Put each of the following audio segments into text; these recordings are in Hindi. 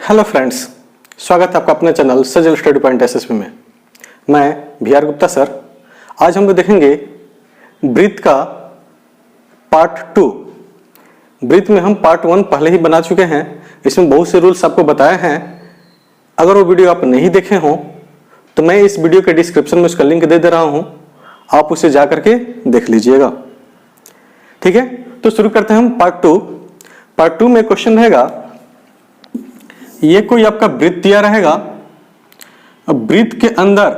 हेलो फ्रेंड्स, स्वागत है आपका अपने चैनल सजल स्टडी पॉइंट एसएसपी में। मैं VR गुप्ता सर। आज हम लोग देखेंगे ब्रीथ का पार्ट 2। ब्रीथ में हम पार्ट 1 पहले ही बना चुके हैं। इसमें बहुत से रूल्स आपको बताए हैं। अगर वो वीडियो आप नहीं देखे हों तो मैं इस वीडियो के डिस्क्रिप्शन में उसका लिंक दे रहा हूं, आप उसे जा करके देख लीजिएगा। ठीक है, तो शुरू करते हैं हम पार्ट 2। पार्ट 2 में क्वेश्चन रहेगा, ये कोई आपका ब्रीथ दिया रहेगा। अब ब्रीथ के अंदर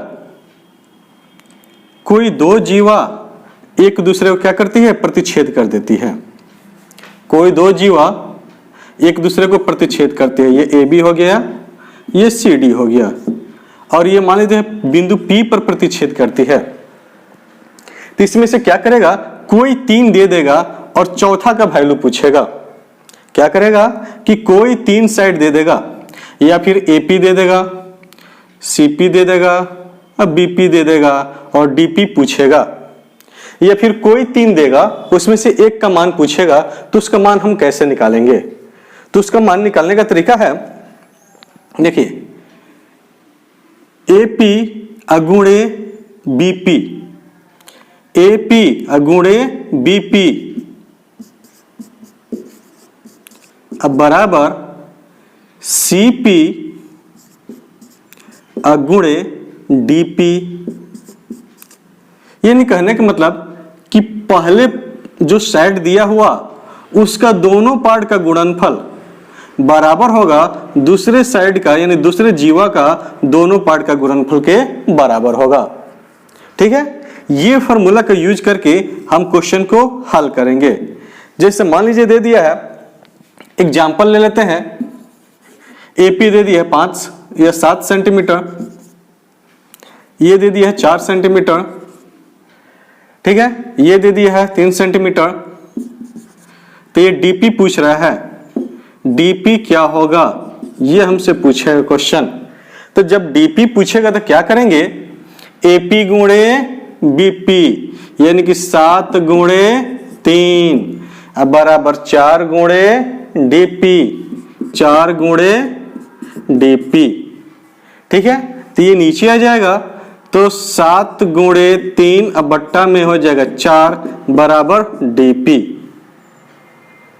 कोई दो जीवा एक दूसरे को क्या करती है, प्रतिच्छेद कर देती है। कोई दो जीवा एक दूसरे को प्रतिच्छेद करती है। ये AB हो गया, ये CD हो गया, और ये मान लीजिए बिंदु P पर प्रतिच्छेद करती है। तो इसमें से क्या करेगा, कोई 3 दे देगा और चौथा का वैल्यू पूछेगा। क्या करेगा कि कोई 3 साइड दे देगा, या फिर AP दे देगा, CP दे देगा, अब BP दे देगा और DP पूछेगा, या फिर कोई 3 देगा उसमें से एक का मान पूछेगा। तो उसका मान हम कैसे निकालेंगे? तो उसका मान निकालने का तरीका है, देखिए, AP अगुणे BP, AP अगुणे BP अब बराबर CP अगुणे DP। यानी कहने का मतलब कि पहले जो साइड दिया हुआ उसका दोनों पार्ट का गुणनफल बराबर होगा दूसरे साइड का, यानी दूसरे जीवा का दोनों पार्ट का गुणनफल के बराबर होगा। ठीक है, ये फॉर्मूला का यूज करके हम क्वेश्चन को हल करेंगे। जैसे मान लीजिए दे दिया है, एग्जाम्पल ले लेते हैं, AP दे दिया है 5 या 7 सेंटीमीटर, ये दे दिया है 4 सेंटीमीटर, ठीक है, ये दे दिया है 3 सेंटीमीटर। तो ये DP पूछ रहा है, DP क्या होगा, ये हमसे पूछेगा क्वेश्चन। तो जब DP पूछेगा तो क्या करेंगे, AP गुणे BP, यानी कि 7 गुणे 3 अब बराबर 4 गुणे DP, 4 गुणे DP। ठीक है, तो ये नीचे आ जाएगा, तो 7 गुणे 3 अब बट्टा में हो जाएगा 4 बराबर DP।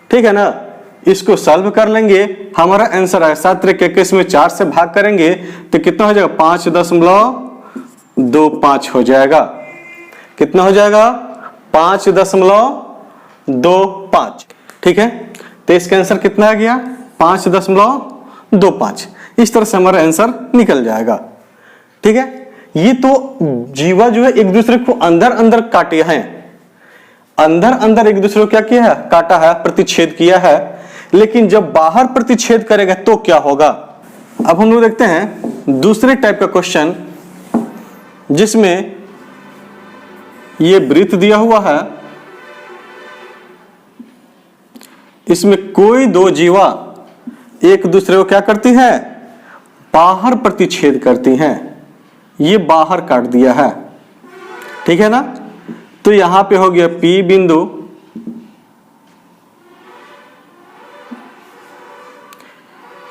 ठीक है ना, इसको सॉल्व कर लेंगे, हमारा आंसर आएगा 7 × 21 में 4 से भाग करेंगे तो कितना हो जाएगा, 5.25 हो जाएगा। कितना हो जाएगा, 5.25। ठीक है, तो इसका आंसर कितना आ गया, 5.25। इस तरह से हमारा आंसर निकल जाएगा। ठीक है, ये तो जीवा जो है एक दूसरे को अंदर अंदर काटे हैं, अंदर अंदर एक दूसरे को क्या किया है, काटा है, प्रतिच्छेद किया है। लेकिन जब बाहर प्रतिच्छेद करेगा तो क्या होगा। अब हम लोग देखते हैं दूसरे टाइप का क्वेश्चन, जिसमें ये ब्रीथ दिया हुआ है, इसमें कोई दो जीवा एक दूसरे को क्या करती है, बाहर प्रतिच्छेद करती हैं। ये बाहर काट दिया है, ठीक है ना। तो यहां पे हो गया P बिंदु,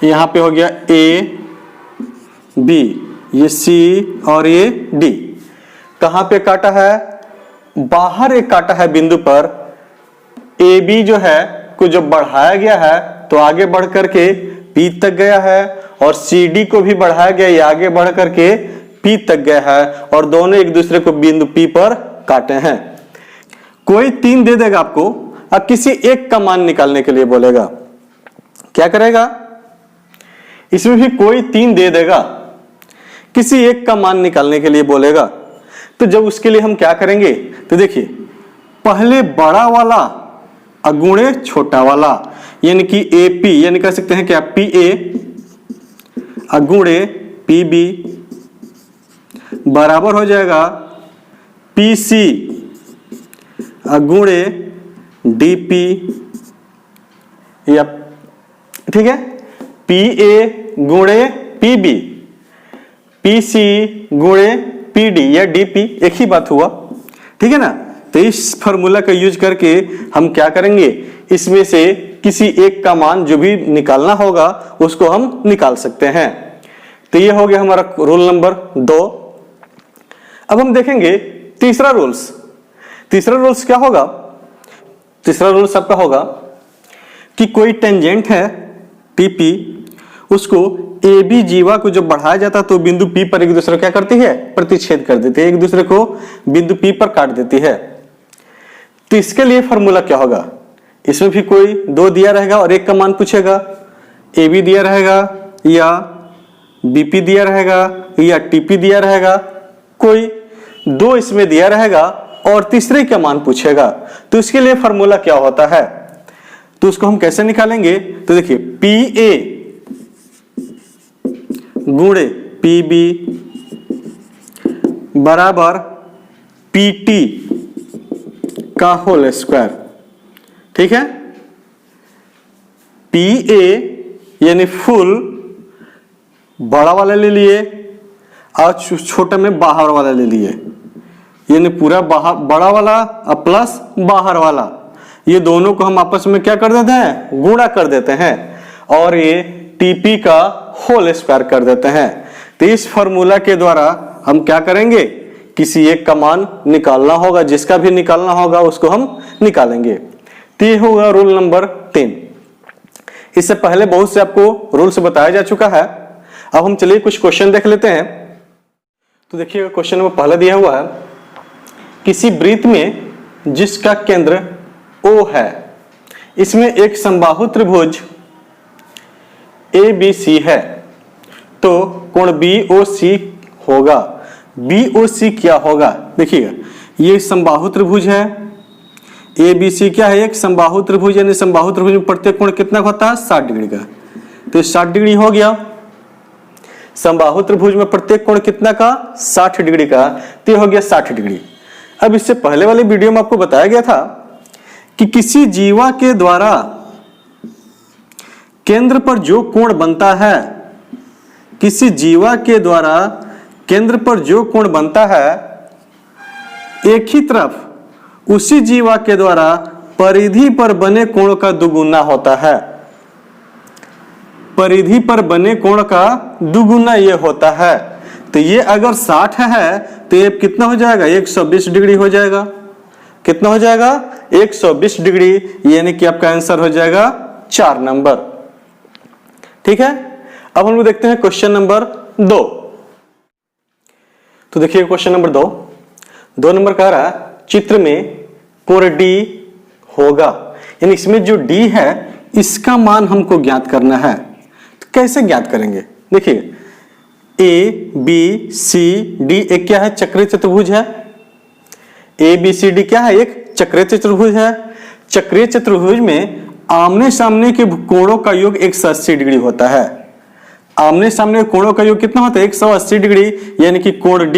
यहां पे हो गया A B, ये C और ये D। कहां पे काटा है, बाहर एक काटा है बिंदु पर। AB जो है को जब बढ़ाया गया है तो आगे बढ़ करके P तक गया है, और CD को भी बढ़ाया गया, ये आगे बढ़ करके P तक गया है, और दोनों एक दूसरे को बिंदु P पर काटे हैं। कोई 3 दे देगा आपको, अब किसी एक का मान निकालने के लिए बोलेगा। क्या करेगा, इसमें भी कोई 3 दे देगा, किसी एक का मान निकालने के लिए बोलेगा। तो जब उसके लिए हम क्या करेंगे, तो देखिए, पहले बड़ा वाला अगुणे छोटा वाला, यानी कि AP, यानी कह सकते हैं क्या, PA अगुणे PB बराबर हो जाएगा PC अगुणे DP, या ठीक है, PA गुणे PB, PC गुणे PD या DP, एक ही बात हुआ। ठीक है ना। तो इस फॉर्मूला का यूज करके हम क्या करेंगे, इसमें से किसी एक का मान जो भी निकालना होगा उसको हम निकाल सकते हैं। तो ये हो गया हमारा रूल नंबर 2। अब हम देखेंगे तीसरा रूल्स। तीसरा रूल्स क्या होगा? तीसरा रूल्स आपका होगा कि कोई टेंजेंट है टीपी, उसको ए बी जीवा को जब बढ़ाया जाता है तो बिंदु पी पर एक दूसरे को क्या करती है? प्रतिच्छेद कर देती है, एक दूसरे को बिंदु पी पर काट देती है। तो इसके लिए फॉर्मूला क्या होगा? इसमें भी कोई दो दिया रहेगा और एक का मान पूछेगा, ए बी दिया रहेगा या बीपी दिया रहेगा या टीपी दिया रहेगा, कोई दो इसमें दिया रहेगा और तीसरे का मान पूछेगा। तो इसके लिए फॉर्मूला क्या होता है? तो उसको हम कैसे निकालेंगे? तो देखिए पी ए गुणे पी बी बराबर पी टी का होल स्क्वायर। ठीक है, पी ए यानी फुल बड़ा वाला ले लिए और छोटा में बाहर वाला ले लिए, यानी पूरा बाहर बड़ा वाला और प्लस बाहर वाला, ये दोनों को हम आपस में क्या कर देते हैं? गुणा कर देते हैं और ये टीपी का होल स्क्वायर कर देते हैं। तो इस फॉर्मूला के द्वारा हम क्या करेंगे? किसी एक का मान निकालना होगा, जिसका भी निकालना होगा उसको हम निकालेंगे। तो ये होगा रूल नंबर 3। इससे पहले बहुत से आपको रूल्स बताया जा चुका है। अब हम चलिए कुछ क्वेश्चन देख लेते हैं। तो देखिए क्वेश्चन नंबर पहला दिया हुआ है, किसी वृत्त में जिसका केंद्र O है, इसमें एक समबाहु त्रिभुज ABC है, तो कोण BOC होगा। BOC क्या होगा? देखिएगा ये समबाहु त्रिभुज है, ABC क्या है? एक समबाहु त्रिभुज, यानी समबाहु त्रिभुज में प्रत्येक कोण कितना होता है? 60 डिग्री का। तो 60 डिग्री हो गया। समबाहु त्रिभुज में प्रत्येक कोण कितना का? 60 डिग्री का। तो ये हो गया 60 डिग्री। अब इससे पहले वाले वीडियो में आपको बताया गया था कि किसी जीवा के द्वारा केंद्र पर जो कोण बनता है, किसी जीवा के द्वारा केंद्र पर जो कोण बनता है, एक ही तरफ उसी जीवा के द्वारा परिधि पर बने कोण का दुगुना होता है। परिधि पर बने कोण का दुगुना ये होता है। तो ये अगर 60 है तो ये कितना हो जाएगा? 120 डिग्री हो जाएगा। कितना हो जाएगा? 120 डिग्री, यानी कि आपका आंसर हो जाएगा 4 नंबर। ठीक है, अब हम लोग देखते हैं क्वेश्चन नंबर 2। तो देखिए क्वेश्चन नंबर 2 नंबर कह रहा है चित्र में कोण D होगा, यानी इसमें जो D है इसका मान हमको ज्ञात करना है। तो कैसे ज्ञात करेंगे? देखिए ABCD एक क्या है? चक्रीय चतुर्भुज है। ABCD क्या है? एक चक्रीय चतुर्भुज है। चक्रीय चतुर्भुज में आमने सामने के कोणों का योग 180 डिग्री होता है। आमने सामने कोणों का योग कितना होता है? 180 डिग्री, यानी कि कोण D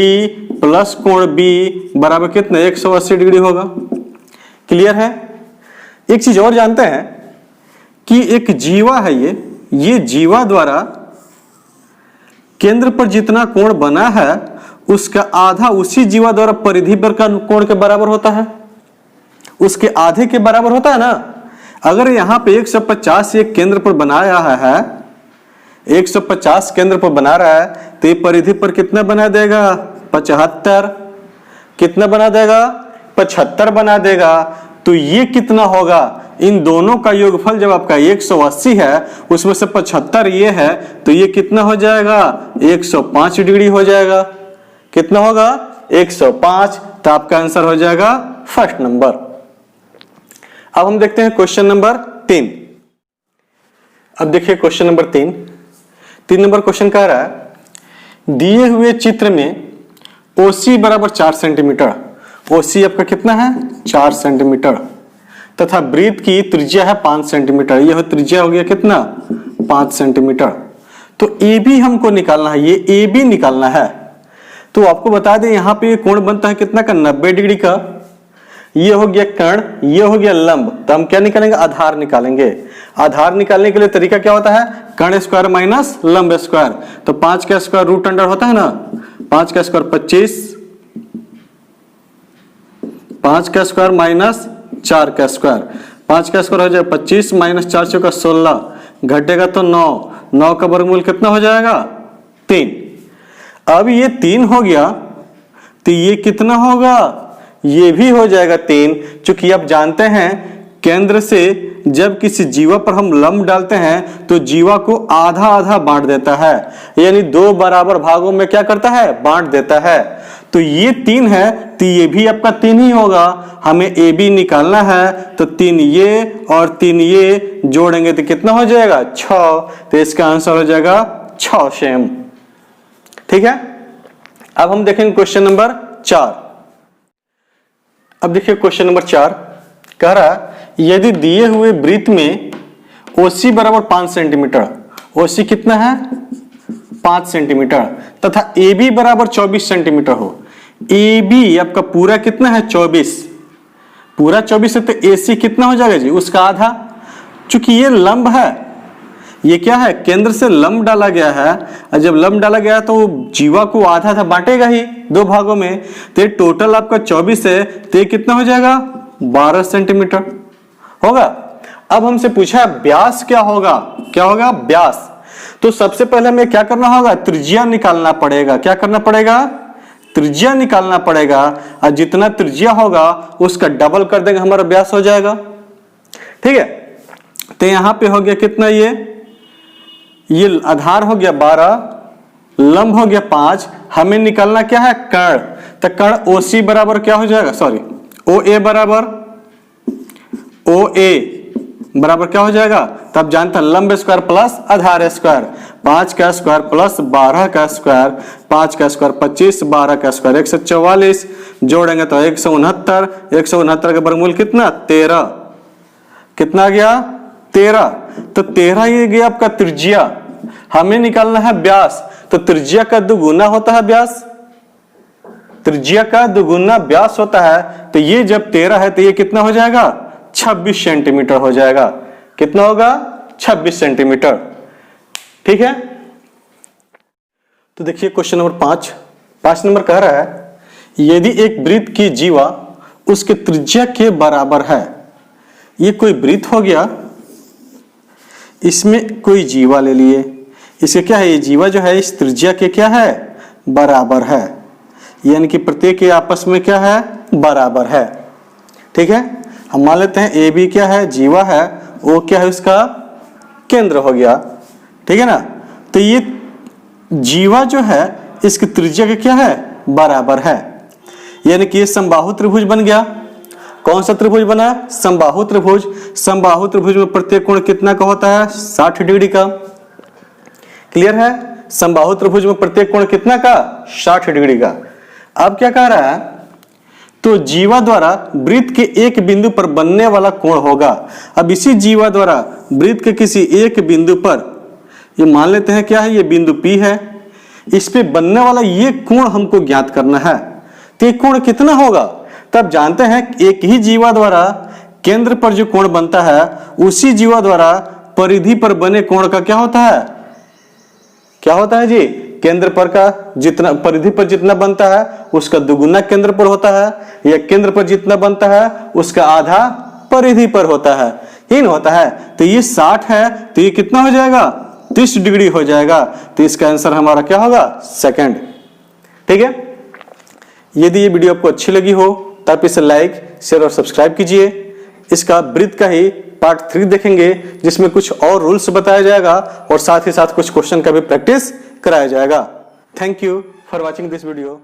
प्लस कोण B बराबर कितना? 180 डिग्री होगा। क्लियर है? एक चीज और जानते हैं कि एक जीवा है, ये जीवा द्वारा केंद्र पर जितना कोण बना है उसका आधा उसी जीवा द्वारा परिधि पर का कोण के बराबर होता है, उसके आधे के बराबर होता है ना। अगर यहाँ पे 150 एक केंद्र पर बनाया है, 150 केंद्र पर बना रहा है, तो ये परिधि पर कितना बना देगा? 75। कितना बना देगा? 75 बना देगा। तो ये कितना होगा? इन दोनों का योगफल जब आपका 180 है, उसमें से 75 ये है, तो ये कितना हो जाएगा? 105 डिग्री हो जाएगा। कितना होगा? 105। तो आपका आंसर हो जाएगा फर्स्ट नंबर। अब हम देखते हैं क्वेश्चन नंबर 3। अब देखिए क्वेश्चन नंबर 3 नंबर क्वेश्चन कह रहा है दिए हुए चित्र में OC बराबर 4 सेंटीमीटर, OC आपका कितना है? 4 सेंटीमीटर, तथा वृत्त की त्रिज्या है 5 सेंटीमीटर। यह त्रिज्या हो गया कितना? 5 सेंटीमीटर। तो AB हमको निकालना है, ये AB निकालना है। तो आपको बता दें यहाँ पे कोण बनता है कितना का? 90 डिग्री का। ये हो गया कर्ण, ये हो गया लंब। तो हम क्या निकालेंगे? आधार निकालेंगे। आधार निकालने के लिए तरीका क्या होता है? कर्ण स्क्वायर माइनस लंब स्क्वायर। तो 5 का स्क्वायर रूट अंडर होता है ना, 5 का स्क्वायर 25, 5 का स्क्वायर माइनस 4 का स्क्वायर। 5 का स्क्वायर हो जाएगा 25 माइनस 4 चौका 16, घटेगा तो 9, 9 का वर्गमूल कितना हो जाएगा 3। अब ये 3 हो गया तो ये कितना होगा, ये भी हो जाएगा 3। चूंकि आप जानते हैं केंद्र से जब किसी जीवा पर हम लंब डालते हैं तो जीवा को आधा आधा बांट देता है, यानी 2 बराबर भागों में क्या करता है, बांट देता है। तो ये 3 है तो ये भी आपका 3 ही होगा। हमें ए बी निकालना है तो 3 ये और 3 ये जोड़ेंगे तो कितना हो जाएगा 6। तो इसका आंसर हो जाएगा 6 सेम। ठीक है, अब हम देखेंगे क्वेश्चन नंबर 4। अब देखिए क्वेश्चन नंबर 4 कह रहा है यदि दिए हुए वृत्त में OC बराबर 5 सेंटीमीटर, OC कितना है 5 सेंटीमीटर, तथा AB बराबर 24 सेंटीमीटर हो। AB आपका पूरा कितना है 24, पूरा 24 है तो AC कितना हो जाएगा जी, उसका आधा। चूंकि ये लंब है, ये क्या है, केंद्र से लंब डाला गया है, और जब लंब डाला गया तो जीवा को आधा आधा बांटेगा ही 2 भागों में। तो ये टोटल आपका 24 है तो ये कितना हो जाएगा 12 सेंटीमीटर होगा। अब हमसे पूछा है व्यास क्या होगा, क्या होगा व्यास। तो सबसे पहले हमें क्या करना होगा, त्रिज्या निकालना पड़ेगा। क्या करना पड़ेगा, त्रिज्या निकालना पड़ेगा, और जितना त्रिज्या होगा उसका डबल कर देंगे, हमारा व्यास हो जाएगा। ठीक है, तो यहां पे हो गया कितना, ये आधार हो गया 12, लंब हो गया 5, हमें निकालना क्या है कर्ण। तो कर्ण OC बराबर क्या हो जाएगा, सॉरी OA बराबर, OA बराबर क्या हो जाएगा, तब जानते हैं लंब स्क्वायर प्लस आधार स्क्वायर, 5 का स्क्वायर प्लस 12 का स्क्वायर, 5 का स्क्वायर 25, 12 का स्क्वायर 144, जोड़ेंगे तो 169, 169 का वर्गमूल कितना 13, कितना आ गया 13। तो 13 ये गया आपका त्रिज्या। हमें निकालना है व्यास, तो त्रिज्या का दुगुना होता है व्यास, त्रिज्या का दुगुना व्यास होता है। तो ये जब 13 है तो ये कितना हो जाएगा 26 सेंटीमीटर हो जाएगा। कितना होगा 26 सेंटीमीटर। ठीक है, तो देखिए क्वेश्चन नंबर 5 नंबर कह रहा है यदि एक वृत्त की जीवा उसके त्रिज्या के बराबर है। ये कोई वृत्त हो गया, इसमें कोई जीवा ले लिए, इसे क्या है, ये जीवा जो है इस त्रिज्या के क्या है बराबर है, यानी कि प्रत्येक के आपस में क्या है बराबर है। ठीक है, हम मान लेते हैं ए बी क्या है जीवा है, वो क्या है उसका केंद्र हो गया। ठीक है ना, तो ये जीवा जो है इसकी त्रिज्या के क्या है बराबर है, यानी कि ये समबाहु त्रिभुज बन गया। कौन सा त्रिभुज बना, समबाहु त्रिभुज। समबाहु त्रिभुज में प्रत्येक कोण कितना का होता है 60 डिग्री का। क्लियर है, समबाहु त्रिभुज में प्रत्येक कोण कितना का 60 डिग्री का। अब क्या कह रहा है, तो जीवा द्वारा वृत्त के एक बिंदु पर बनने वाला कोण होगा। अब इसी जीवा द्वारा वृत्त के किसी एक बिंदु पर, ये मान लेते हैं क्या है, ये बिंदु P है, इस पे बनने वाला ये कोण हमको ज्ञात करना है। तो ये कोण कितना होगा, तब जानते हैं एक ही जीवा द्वारा केंद्र पर जो कोण बनता है उसी जीवा द्वारा परिधि पर बने कोण का क्या होता है, क्या होता है जी, केंद्र पर का जितना परिधि पर जितना बनता है उसका दुगुना केंद्र पर होता है, या केंद्र पर जितना बनता है उसका आधा परिधि पर होता है, इन होता है। तो ये 60 है तो ये कितना हो जाएगा 30 डिग्री हो जाएगा। तो इसका आंसर हमारा क्या होगा सेकंड। ठीक है, यदि ये वीडियो आपको अच्छी लगी हो तो आप इसे लाइक शेयर और सब्सक्राइब कीजिए। इसका वृत्त का ही पार्ट 3 देखेंगे जिसमें कुछ और रूल्स बताया जाएगा और साथ ही साथ कुछ क्वेश्चन का भी प्रैक्टिस कराया जाएगा। Thank you for watching this video.